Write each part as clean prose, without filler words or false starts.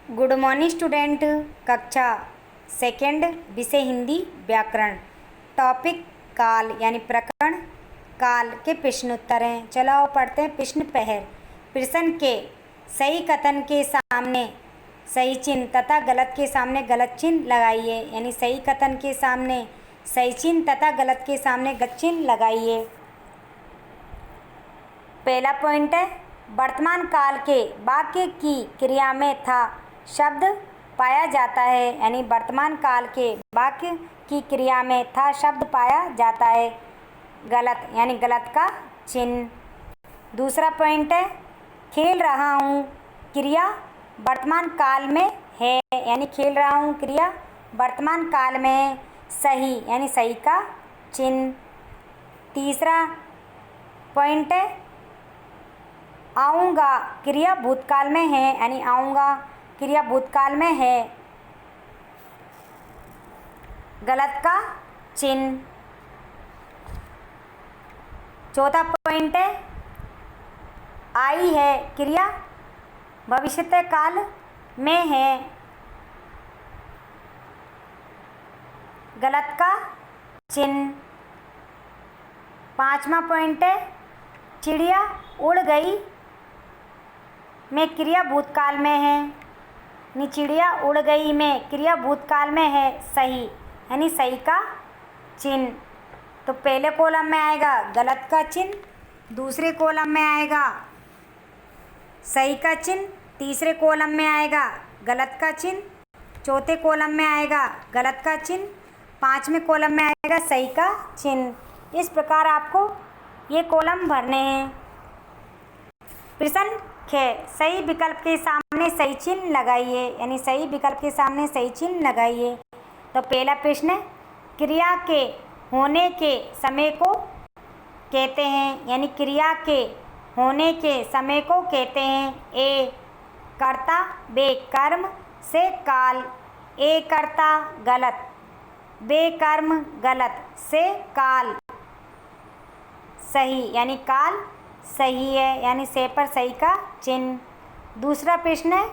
Good morning student. कक्षा second, विषय हिंदी व्याकरण, टॉपिक काल यानी प्रकरण काल के प्रश्न उत्तर हैं। चलो आओ पढ़ते हैं। प्रश्न पहल, प्रश्न के सही कथन के सामने सही चिन्ह तथा गलत के सामने गलत चिन्ह लगाइए। यानी सही कथन के सामने सही चिन्ह तथा गलत के सामने गलत चिन्ह लगाइए। पहला पॉइंट है, वर्तमान काल के वाक्य की क्रिया में था शब्द पाया जाता है। यानी वर्तमान काल के वाक्य की क्रिया में था शब्द पाया जाता है। गलत यानी गलत का चिन्ह। दूसरा पॉइंट है, खेल रहा हूँ क्रिया वर्तमान काल में है। यानी खेल रहा हूँ क्रिया वर्तमान काल में है। सही यानी सही का चिन्ह। तीसरा पॉइंट है, आऊँगा क्रिया भूतकाल में है। यानी आऊँगा क्रिया भूतकाल में है। गलत का चिन्ह। चौथा पॉइंट है, आई है क्रिया भविष्यत काल में है। गलत का चिन्ह। पांचवा पॉइंट है, चिड़िया उड़ गई में क्रिया भूतकाल में है। चिड़िया उड़ गई में क्रिया भूतकाल में है। सही यानी सही का चिन्ह। तो पहले कॉलम में आएगा गलत का चिन्ह, दूसरे कॉलम में आएगा सही का चिन्ह, तीसरे कॉलम में आएगा गलत का चिन्ह, चौथे कॉलम में आएगा गलत का चिन्ह, पांचवें कॉलम में आएगा सही का चिन्ह। इस प्रकार आपको ये कॉलम भरने हैं। प्रश्न खे, सही विकल्प के सामने सही चिन्ह लगाइए। यानी सही विकल्प के सामने सही चिन्ह लगाइए। तो पहला प्रश्न, क्रिया के होने के समय को कहते हैं। यानी क्रिया के होने के समय को कहते हैं। ए कर्ता, बे कर्म, से काल। ए कर्ता गलत, बे कर्म गलत, से काल सही यानी काल सही है। यानी से पर सही का चिन्ह। दूसरा प्रश्न है,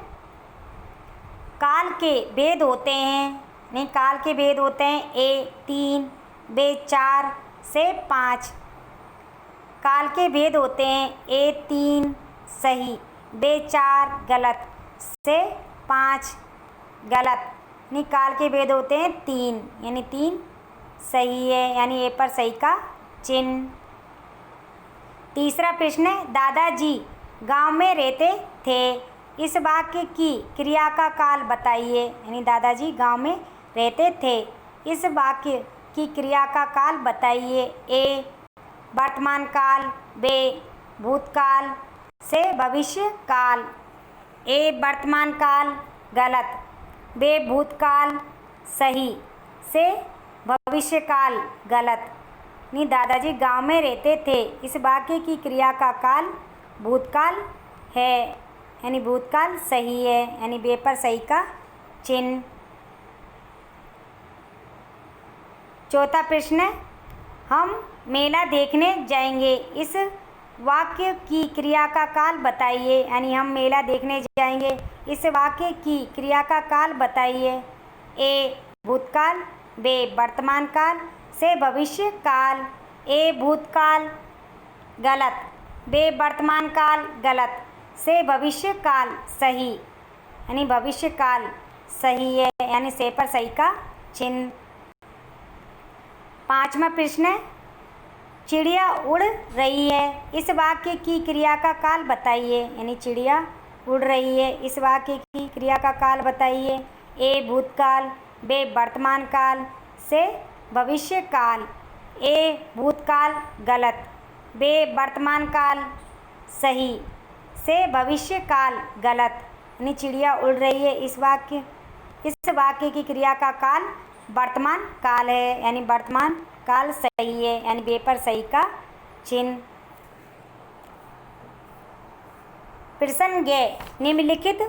काल के भेद होते हैं। नहीं, काल के भेद होते हैं। ए 3, बे 4, से 5। काल के भेद होते हैं। ए 3 सही, बे 4 गलत, से 5 गलत। नहीं, काल के भेद होते हैं 3 यानी 3 सही है। यानी ए पर सही का चिन्ह। तीसरा प्रश्न है, दादाजी गांव में रहते थे। इस वाक्य की क्रिया का काल बताइए। यानी दादाजी गांव में रहते थे। इस वाक्य की क्रिया का काल बताइए। ए वर्तमान काल, बे भूतकाल, से भविष्य काल। ए वर्तमान काल गलत, बे भूतकाल सही, से भविष्य काल गलत। नहीं, दादाजी गांव में रहते थे। इस वाक्य की क्रिया का काल भूतकाल है। यानी भूतकाल सही है। यानी बे पर सही का चिन्ह। चौथा प्रश्न है, हम मेला देखने जाएंगे। इस वाक्य की क्रिया का काल बताइए। यानी हम मेला देखने जाएंगे। इस वाक्य की क्रिया का काल बताइए। ए भूतकाल, बे वर्तमान काल, से भविष्य काल। ए भूतकाल गलत, बे वर्तमान काल गलत, से भविष्य काल सही। यानी भविष्य काल सही है। यानी से पर सही का चिन्ह। पांचवा प्रश्न है, चिड़िया उड़ रही है। इस वाक्य की क्रिया का काल बताइए। यानी चिड़िया उड़ रही है। इस वाक्य की क्रिया का काल बताइए। ए भूतकाल, बे वर्तमान काल, से भविष्य काल। ए भूतकाल गलत, बे वर्तमान काल सही, से भविष्य काल गलत। यानी चिड़िया उड़ रही है। इस वाक्य की क्रिया का काल वर्तमान काल है। यानी वर्तमान काल सही है। यानी बे पर सही का चिन्ह। प्रश्न गे, निम्नलिखित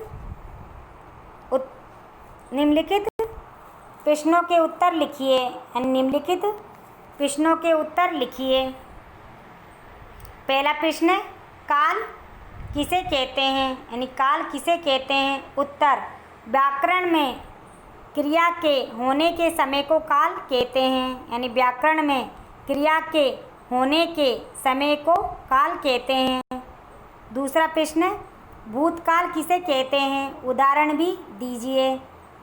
प्रश्नों के उत्तर लिखिए। निम्नलिखित प्रश्नों के उत्तर लिखिए। पहला प्रश्न है, काल किसे कहते हैं, यानी काल किसे कहते हैं। उत्तर, व्याकरण में क्रिया के होने के समय को काल कहते हैं, यानी व्याकरण में क्रिया के होने के समय को काल कहते हैं। दूसरा प्रश्न, भूतकाल किसे कहते हैं? उदाहरण भी दीजिए।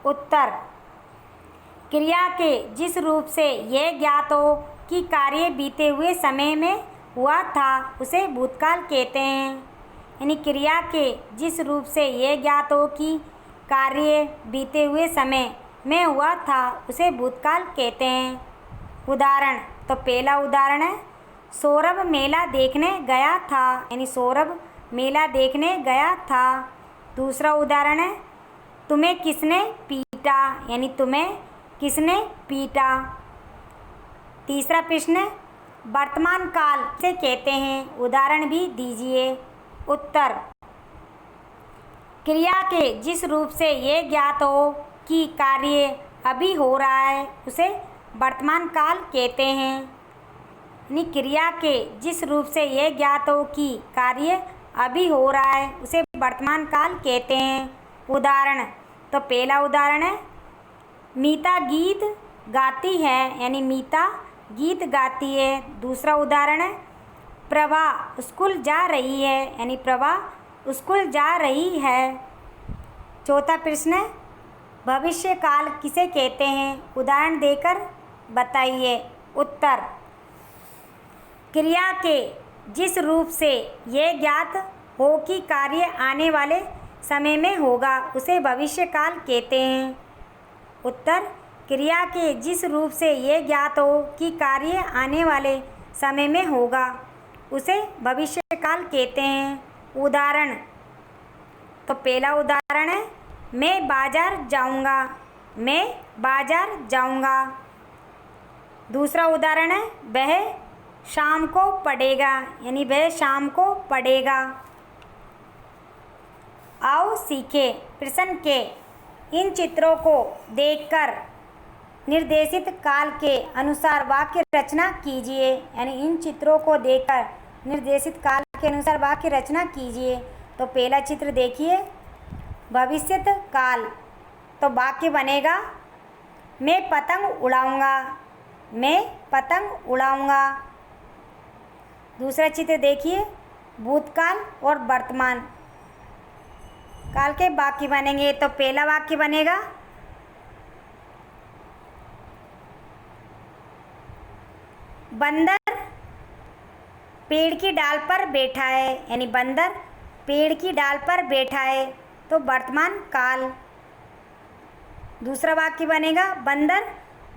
उत्तर, क्रिया के जिस रूप से यह ज्ञात हो कि कार्य बीते हुए समय में हुआ था उसे भूतकाल कहते हैं। यानी क्रिया के जिस रूप से यह ज्ञात हो कि कार्य बीते हुए समय में हुआ था उसे भूतकाल कहते हैं। उदाहरण, तो पहला उदाहरण है, सौरभ मेला देखने गया था, यानी सौरभ मेला देखने गया था। दूसरा उदाहरण है, तुम्हें किसने पीटा, यानी तुम्हें किसने पीटा। तीसरा प्रश्न, वर्तमान काल से कहते हैं, उदाहरण भी दीजिए। उत्तर, क्रिया के जिस रूप से यह ज्ञात हो कि कार्य अभी हो रहा है उसे वर्तमान काल कहते हैं। यानी क्रिया के जिस रूप से यह ज्ञात हो कि कार्य अभी हो रहा है उसे वर्तमान काल कहते हैं। उदाहरण, तो पहला उदाहरण है, मीता गीत गाती है, यानी मीता गीत गाती है। दूसरा उदाहरण है, प्रभा स्कूल जा रही है, यानी प्रभा स्कूल जा रही है। चौथा प्रश्न है, भविष्य काल किसे कहते हैं? उदाहरण देकर बताइए। उत्तर, क्रिया के जिस रूप से यह ज्ञात हो कि कार्य आने वाले समय में होगा उसे भविष्य काल कहते हैं। उत्तर, क्रिया के जिस रूप से यह ज्ञात हो कि कार्य आने वाले समय में होगा उसे भविष्य काल कहते हैं। उदाहरण, तो पहला उदाहरण है, मैं बाजार जाऊंगा, मैं बाजार जाऊंगा। दूसरा उदाहरण है, वह शाम को पढ़ेगा, यानी वह शाम को पढ़ेगा। आओ सीखे प्रश्न के इन चित्रों को देखकर निर्देशित काल के अनुसार वाक्य रचना कीजिए, यानी इन चित्रों को देखकर निर्देशित काल के अनुसार वाक्य रचना कीजिए। तो पहला चित्र देखिए, भविष्यत काल, तो वाक्य बनेगा, मैं पतंग उड़ाऊंगा, मैं पतंग उड़ाऊंगा। दूसरा चित्र देखिए, भूतकाल और वर्तमान काल के वाक्य बनेंगे। तो पहला वाक्य बनेगा, बंदर पेड़ की डाल पर बैठा है, यानी बंदर पेड़ की डाल पर बैठा है, तो वर्तमान काल। दूसरा वाक्य बनेगा, बंदर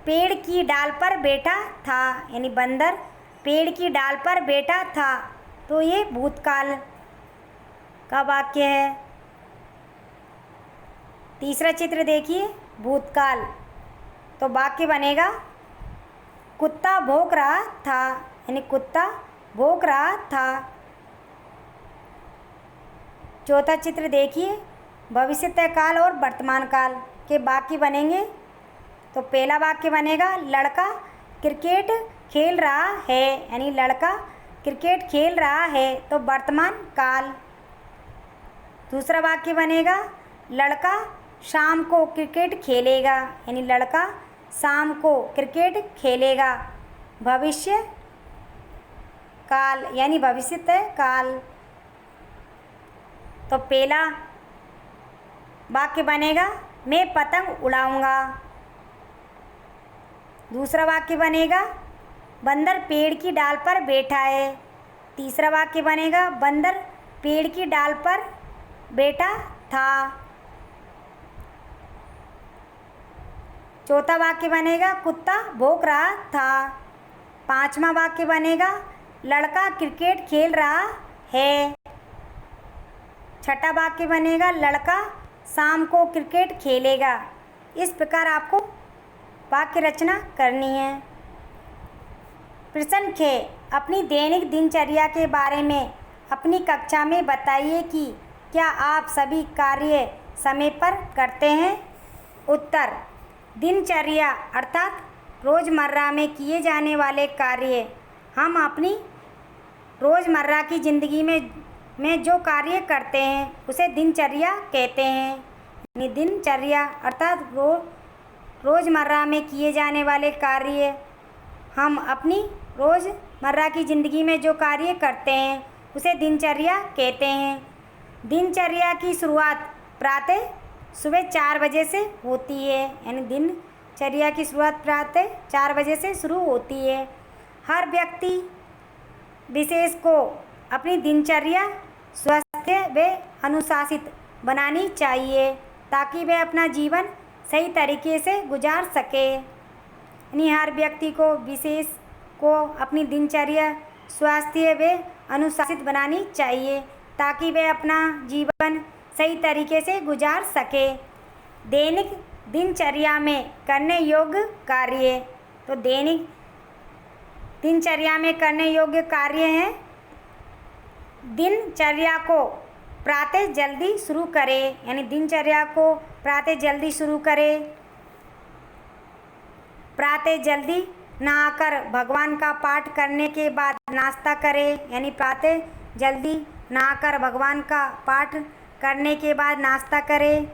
पेड़ की डाल पर बैठा था, यानी बंदर पेड़ की डाल पर बैठा था, तो ये भूतकाल का वाक्य है। तीसरा चित्र देखिए, भूतकाल, तो वाक्य बनेगा, कुत्ता भौंक रहा था, यानी कुत्ता भौंक रहा था। चौथा चित्र देखिए, भविष्यत काल और वर्तमान काल के वाक्य बनेंगे। तो पहला वाक्य बनेगा, लड़का क्रिकेट खेल रहा है, यानी लड़का क्रिकेट खेल रहा है, तो वर्तमान काल। दूसरा वाक्य बनेगा, लड़का शाम को क्रिकेट खेलेगा, यानी लड़का शाम को क्रिकेट खेलेगा, भविष्य काल, यानी भविष्यत काल। तो पहला वाक्य बनेगा, मैं पतंग उड़ाऊंगा। दूसरा वाक्य बनेगा, बंदर पेड़ की डाल पर बैठा है। तीसरा वाक्य बनेगा, बंदर पेड़ की डाल पर बैठा था। चौथा वाक्य बनेगा, कुत्ता भौंक रहा था। पांचवा वाक्य बनेगा, लड़का क्रिकेट खेल रहा है। छठा वाक्य बनेगा, लड़का शाम को क्रिकेट खेलेगा। इस प्रकार आपको वाक्य रचना करनी है। प्रश्न 6, अपनी दैनिक दिनचर्या के बारे में अपनी कक्षा में बताइए कि क्या आप सभी कार्य समय पर करते हैं। उत्तर, दिनचर्या अर्थात रोज़मर्रा में किए जाने वाले कार्य, हम अपनी रोज़मर्रा की ज़िंदगी में जो कार्य करते हैं उसे दिनचर्या कहते हैं। यानी दिनचर्या अर्थात रोज़मर्रा में किए जाने वाले कार्य। हम अपनी रोज़मर्रा की ज़िंदगी में जो कार्य करते हैं उसे दिनचर्या कहते हैं। दिनचर्या की शुरुआत प्रातः सुबह 4 बजे से होती है, यानी दिनचर्या की शुरुआत प्रातः 4 बजे से शुरू होती है। हर व्यक्ति विशेष को अपनी दिनचर्या स्वस्थ व अनुशासित बनानी चाहिए ताकि वह अपना जीवन सही तरीके से गुजार सके। यानी हर व्यक्ति को विशेष को अपनी दिनचर्या स्वास्थ्य व अनुशासित बनानी चाहिए ताकि वह अपना जीवन सही तरीके से गुजार सके। दैनिक दिनचर्या में करने योग्य कार्य। तो दैनिक दिनचर्या में करने योग्य कार्य हैं, दिनचर्या को प्रातः जल्दी शुरू करें, यानी दिनचर्या को प्रातः जल्दी शुरू करें। प्रातः जल्दी नहाकर भगवान का पाठ करने के बाद नाश्ता करें, यानी प्रातः जल्दी नहाकर भगवान का पाठ करने के बाद नाश्ता करें।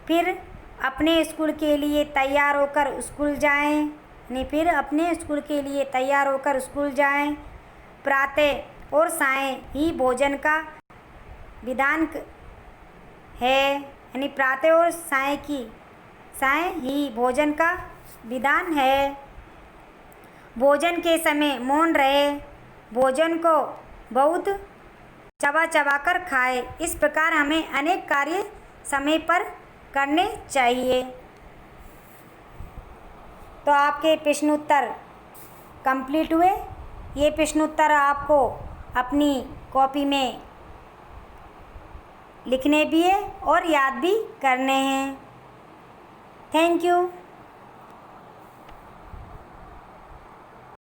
फिर अपने स्कूल के लिए तैयार होकर स्कूल जाएं, यानी फिर अपने स्कूल के लिए तैयार होकर स्कूल जाएं। प्रातः और सायं ही भोजन का विधान है, यानी प्रातः और सायं ही भोजन का विधान है। भोजन के समय मौन रहे, भोजन को बहुत चबा चबा कर खाए। इस प्रकार हमें अनेक कार्य समय पर करने चाहिए। तो आपके प्रश्न उत्तर कंप्लीट हुए। ये प्रश्न उत्तर आपको अपनी कॉपी में लिखने भी है और याद भी करने हैं। Thank you.